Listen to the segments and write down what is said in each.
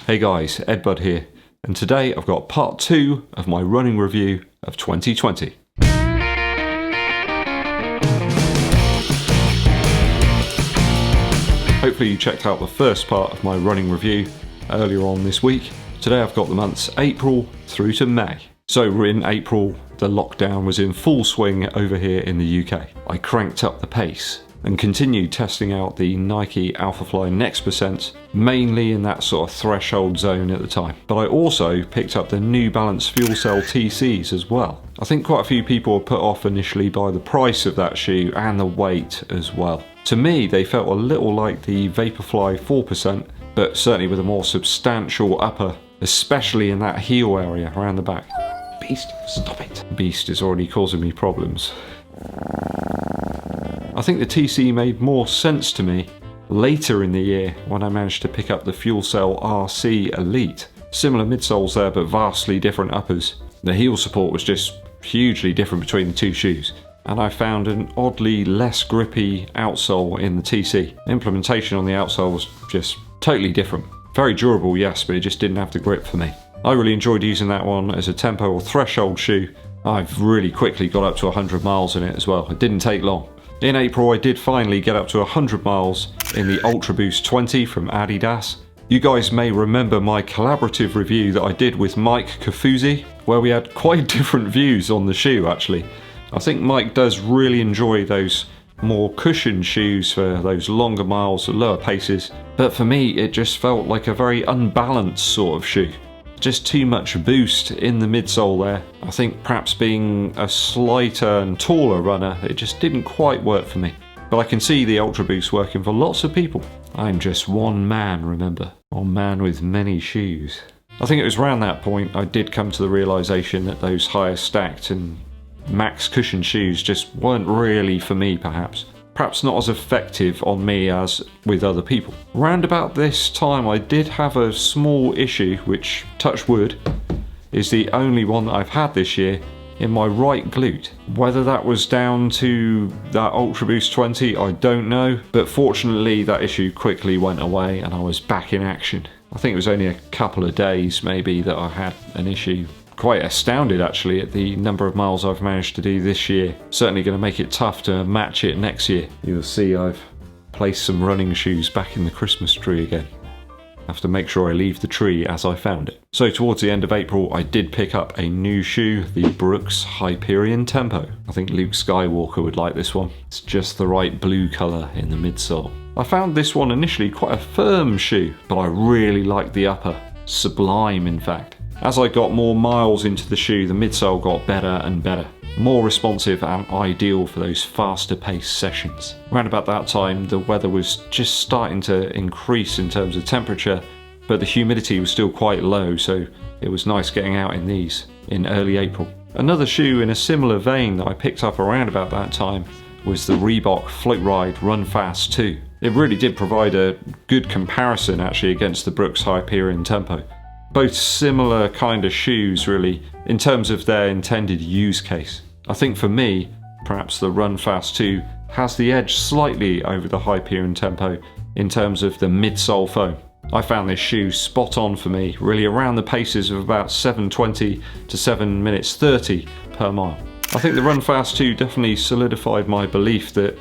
Hey guys, EDDBUD here, and today I've got part 2 of my running review of 2020. Hopefully you checked out the first part of my running review earlier on this week. Today I've got the months April through to May. So we're in April, the lockdown was in full swing over here in the UK. I cranked up the pace and continued testing out the Nike Alphafly Next Percent, mainly in that sort of threshold zone at the time. But I also picked up the New Balance Fuel Cell TCs as well. I think quite a few people were put off initially by the price of that shoe and the weight as well. To me, they felt a little like the Vaporfly 4%, but certainly with a more substantial upper, especially in that heel area around the back. Beast, stop it. Beast is already causing me problems. I think the TC made more sense to me later in the year when I managed to pick up the Fuel Cell RC Elite. Similar midsoles there, but vastly different uppers. The heel support was just hugely different between the two shoes, and I found an oddly less grippy outsole in the TC. Implementation on the outsole was just totally different. Very durable, yes, but it just didn't have the grip for me. I really enjoyed using that one as a tempo or threshold shoe. I've really quickly got up to 100 miles in it as well. It didn't take long. In April, I did finally get up to 100 miles in the Ultra Boost 20 from Adidas. You guys may remember my collaborative review that I did with Mike Kafuzzi, where we had quite different views on the shoe actually. I think Mike does really enjoy those more cushioned shoes for those longer miles, lower paces, but for me it just felt like a very unbalanced sort of shoe. Just too much boost in the midsole there. I think perhaps being a slighter and taller runner, it just didn't quite work for me. But I can see the Ultra Boost working for lots of people. I'm just one man, remember? One man with many shoes. I think it was around that point I did come to the realization that those higher stacked and max cushion shoes just weren't really for me perhaps. Perhaps not as effective on me as with other people. Round about this time I did have a small issue, which, touch wood, is the only one that I've had this year, in my right glute. Whether that was down to that Ultra Boost 20, I don't know, but fortunately that issue quickly went away and I was back in action. I think it was only a couple of days maybe that I had an issue. Quite astounded actually at the number of miles I've managed to do this year. Certainly going to make it tough to match it next year. You'll see I've placed some running shoes back in the Christmas tree again. I have to make sure I leave the tree as I found it. So towards the end of April I did pick up a new shoe, the Brooks Hyperion Tempo. I think Luke Skywalker would like this one. It's just the right blue colour in the midsole. I found this one initially quite a firm shoe, but I really liked the upper. Sublime in fact. As I got more miles into the shoe, the midsole got better and better. More responsive and ideal for those faster paced sessions. Around about that time, the weather was just starting to increase in terms of temperature, but the humidity was still quite low, so it was nice getting out in these in early April. Another shoe in a similar vein that I picked up around about that time was the Reebok Floatride Run Fast 2. It really did provide a good comparison actually against the Brooks Hyperion Tempo. Both similar kind of shoes really in terms of their intended use case. I think for me, perhaps the Run Fast 2 has the edge slightly over the Hyperion Tempo in terms of the midsole foam. I found this shoe spot on for me, really around the paces of about 7:20 to 7 minutes 30 per mile. I think the Run Fast 2 definitely solidified my belief that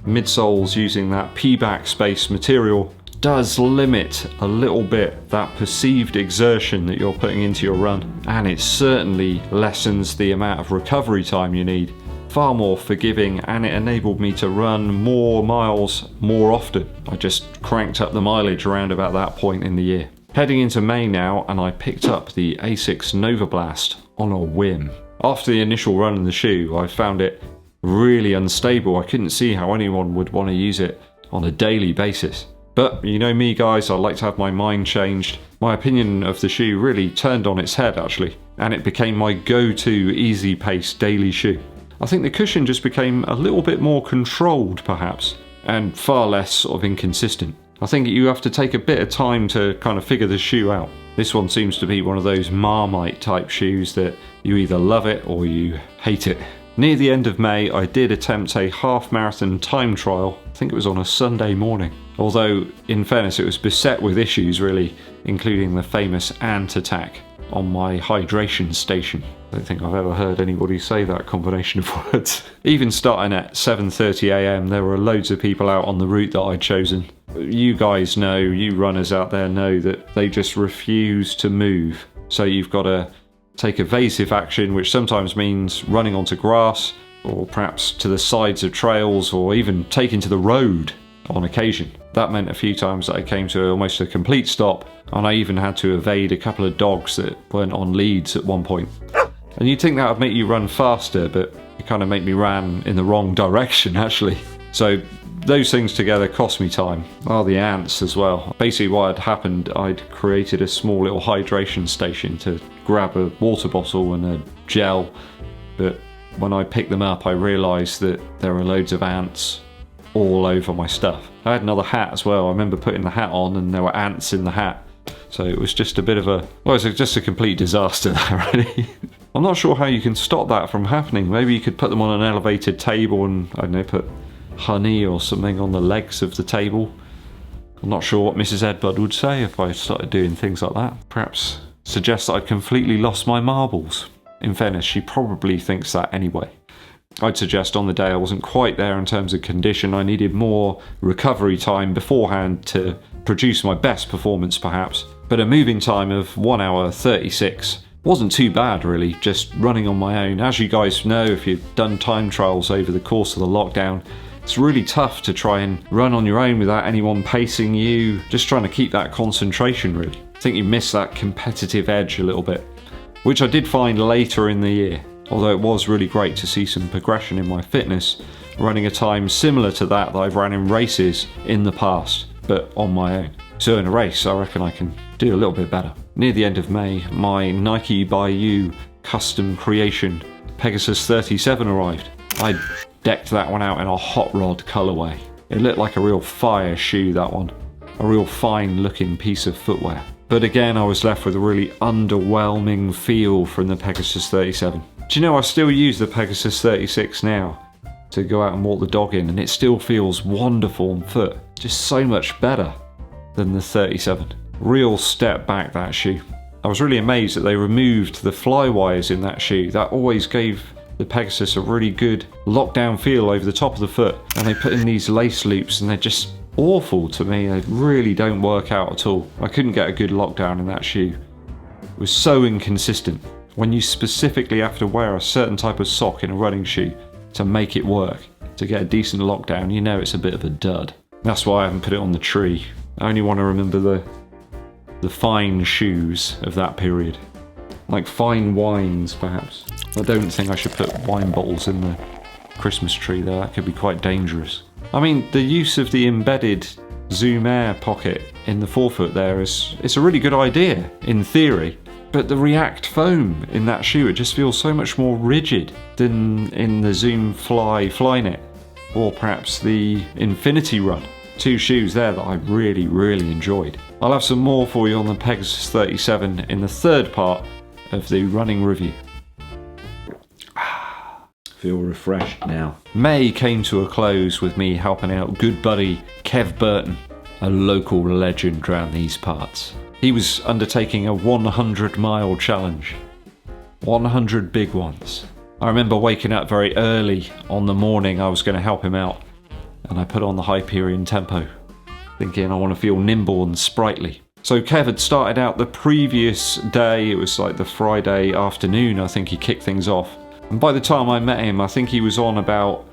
midsoles using that P-back space material does limit a little bit that perceived exertion that you're putting into your run, and it certainly lessens the amount of recovery time you need. Far more forgiving, and it enabled me to run more miles more often. I just cranked up the mileage around about that point in the year. Heading into May now, and I picked up the Asics Novablast on a whim. After the initial run in the shoe, I found it really unstable. I couldn't see how anyone would want to use it on a daily basis. But you know me guys, I like to have my mind changed. My opinion of the shoe really turned on its head actually, and it became my go-to easy pace daily shoe. I think the cushion just became a little bit more controlled perhaps, and far less sort of inconsistent. I think you have to take a bit of time to kind of figure the shoe out. This one seems to be one of those Marmite type shoes that you either love it or you hate it. Near the end of May, I did attempt a half marathon time trial. I think it was on a Sunday morning. Although, in fairness, it was beset with issues really, including the famous ant attack on my hydration station. I don't think I've ever heard anybody say that combination of words. Even starting at 7:30 AM, there were loads of people out on the route that I'd chosen. You guys know, you runners out there know that they just refuse to move. So you've got to take evasive action, which sometimes means running onto grass, or perhaps to the sides of trails, or even taking to the road on occasion. That meant a few times that I came to almost a complete stop, and I even had to evade a couple of dogs that weren't on leads at one point. And you'd think that would make you run faster, but it kind of made me run in the wrong direction actually. So those things together cost me time. Oh, the ants as well. Basically what had happened, I'd created a small little hydration station to grab a water bottle and a gel, but when I picked them up I realised that there were loads of ants all over my stuff. I had another hat as well. I remember putting the hat on and there were ants in the hat. So it was just a bit of a, well, it was just a complete disaster there, really. I'm not sure how you can stop that from happening. Maybe you could put them on an elevated table and, I don't know, put honey or something on the legs of the table. I'm not sure what Mrs. EDDBUD would say if I started doing things like that. Perhaps suggest that I'd completely lost my marbles. In fairness, she probably thinks that anyway. I'd suggest on the day I wasn't quite there in terms of condition. I needed more recovery time beforehand to produce my best performance perhaps. But a moving time of 1 hour 36 wasn't too bad really, just running on my own. As you guys know, if you've done time trials over the course of the lockdown, it's really tough to try and run on your own without anyone pacing you, just trying to keep that concentration really. I think you miss that competitive edge a little bit, which I did find later in the year. Although it was really great to see some progression in my fitness, running a time similar to that I've ran in races in the past, but on my own. So in a race, I reckon I can do a little bit better. Near the end of May, my Nike by You custom creation Pegasus 37 arrived. I decked that one out in a hot rod colourway. It looked like a real fire shoe, that one. A real fine looking piece of footwear. But again, I was left with a really underwhelming feel from the Pegasus 37. Do you know, I still use the Pegasus 36 now to go out and walk the dog in, and it still feels wonderful on foot. Just so much better than the 37. Real step back, that shoe. I was really amazed that they removed the fly wires in that shoe. That always gave the Pegasus a really good lockdown feel over the top of the foot. And they put in these lace loops and they're just awful to me. They really don't work out at all. I couldn't get a good lockdown in that shoe. It was so inconsistent. When you specifically have to wear a certain type of sock in a running shoe to make it work, to get a decent lockdown, you know it's a bit of a dud. That's why I haven't put it on the tree. I only want to remember the fine shoes of that period. Like fine wines, perhaps. I don't think I should put wine bottles in the Christmas tree though, that could be quite dangerous. I mean, the use of the embedded Zoom Air pocket in the forefoot there it's a really good idea, in theory. But the React foam in that shoe, it just feels so much more rigid than in the Zoom Flyknit, or perhaps the Infinity Run. Two shoes there that I really, really enjoyed. I'll have some more for you on the Pegasus 37 in the third part of the running review. Feel refreshed now. May came to a close with me helping out good buddy Kev Burton, a local legend around these parts. He was undertaking a 100-mile challenge. 100 big ones. I remember waking up very early on the morning I was going to help him out, and I put on the Hyperion Tempo, thinking I want to feel nimble and sprightly. So Kev had started out the previous day, it was like the Friday afternoon, I think he kicked things off. And by the time I met him, I think he was on about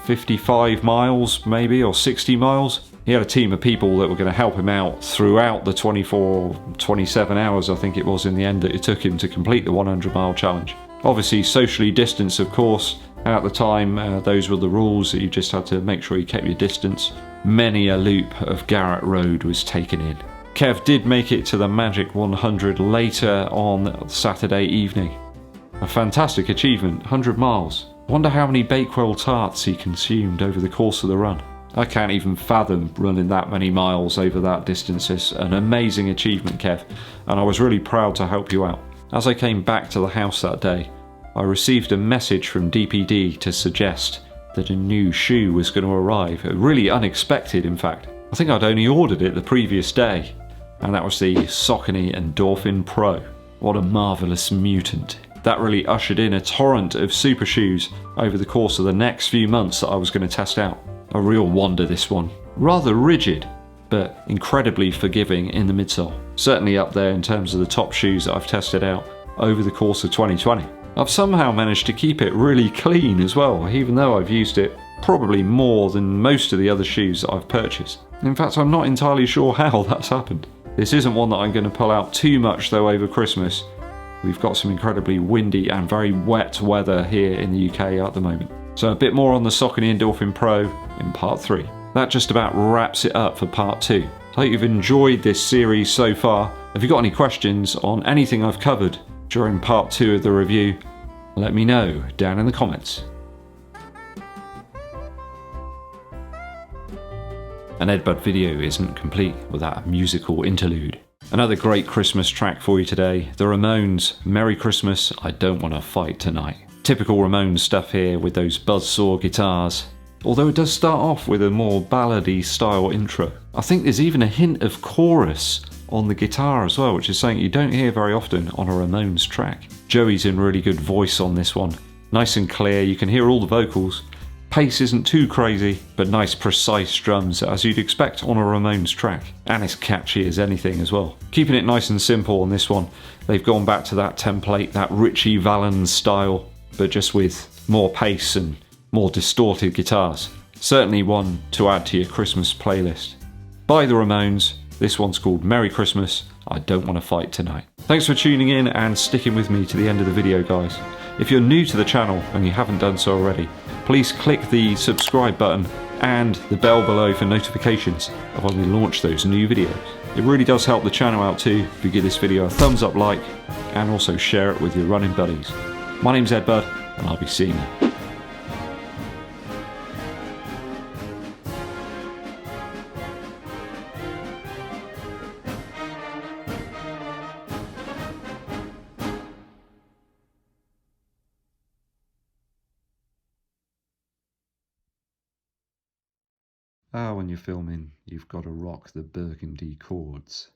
55 miles maybe, or 60 miles. He had a team of people that were going to help him out throughout the 27 hours, I think it was in the end, that it took him to complete the 100-mile challenge. Obviously socially distanced, of course. At the time, those were the rules, that you just had to make sure you kept your distance. Many a loop of Garrett Road was taken in. Kev did make it to the magic 100 later on Saturday evening. A fantastic achievement, 100 miles. Wonder how many Bakewell tarts he consumed over the course of the run. I can't even fathom running that many miles over that distance. It's an amazing achievement, Kev, and I was really proud to help you out. As I came back to the house that day, I received a message from DPD to suggest that a new shoe was going to arrive. Really unexpected, in fact. I think I'd only ordered it the previous day, and that was the Saucony Endorphin Pro. What a marvellous mutant. That really ushered in a torrent of super shoes over the course of the next few months that I was going to test out. A real wonder, this one. Rather rigid, but incredibly forgiving in the midsole. Certainly up there in terms of the top shoes that I've tested out over the course of 2020. I've somehow managed to keep it really clean as well, even though I've used it probably more than most of the other shoes that I've purchased. In fact, I'm not entirely sure how that's happened. This isn't one that I'm going to pull out too much though over Christmas. We've got some incredibly windy and very wet weather here in the UK at the moment. So a bit more on the Saucony Endorphin Pro in part 3. That just about wraps it up for part 2. I hope you've enjoyed this series so far. If you've got any questions on anything I've covered during part 2 of the review, let me know down in the comments. An EDDBUD video isn't complete without a musical interlude. Another great Christmas track for you today, the Ramones' Merry Christmas, I Don't Wanna Fight Tonight. Typical Ramones stuff here with those buzzsaw guitars, although it does start off with a more ballady style intro. I think there's even a hint of chorus on the guitar as well, which is something you don't hear very often on a Ramones track. Joey's in really good voice on this one. Nice and clear, you can hear all the vocals. Pace isn't too crazy, but nice precise drums as you'd expect on a Ramones track. And it's catchy as anything as well. Keeping it nice and simple on this one. They've gone back to that template, that Richie Valens style, but just with more pace and more distorted guitars. Certainly one to add to your Christmas playlist. By the Ramones, this one's called Merry Christmas, I Don't Wanna Fight Tonight. Thanks for tuning in and sticking with me to the end of the video, guys. If you're new to the channel and you haven't done so already, please click the subscribe button and the bell below for notifications of when we launch those new videos. It really does help the channel out too if you give this video a thumbs up like and also share it with your running buddies. My name's EDDBUD and I'll be seeing you. When you're filming, you've got to rock the burgundy chords.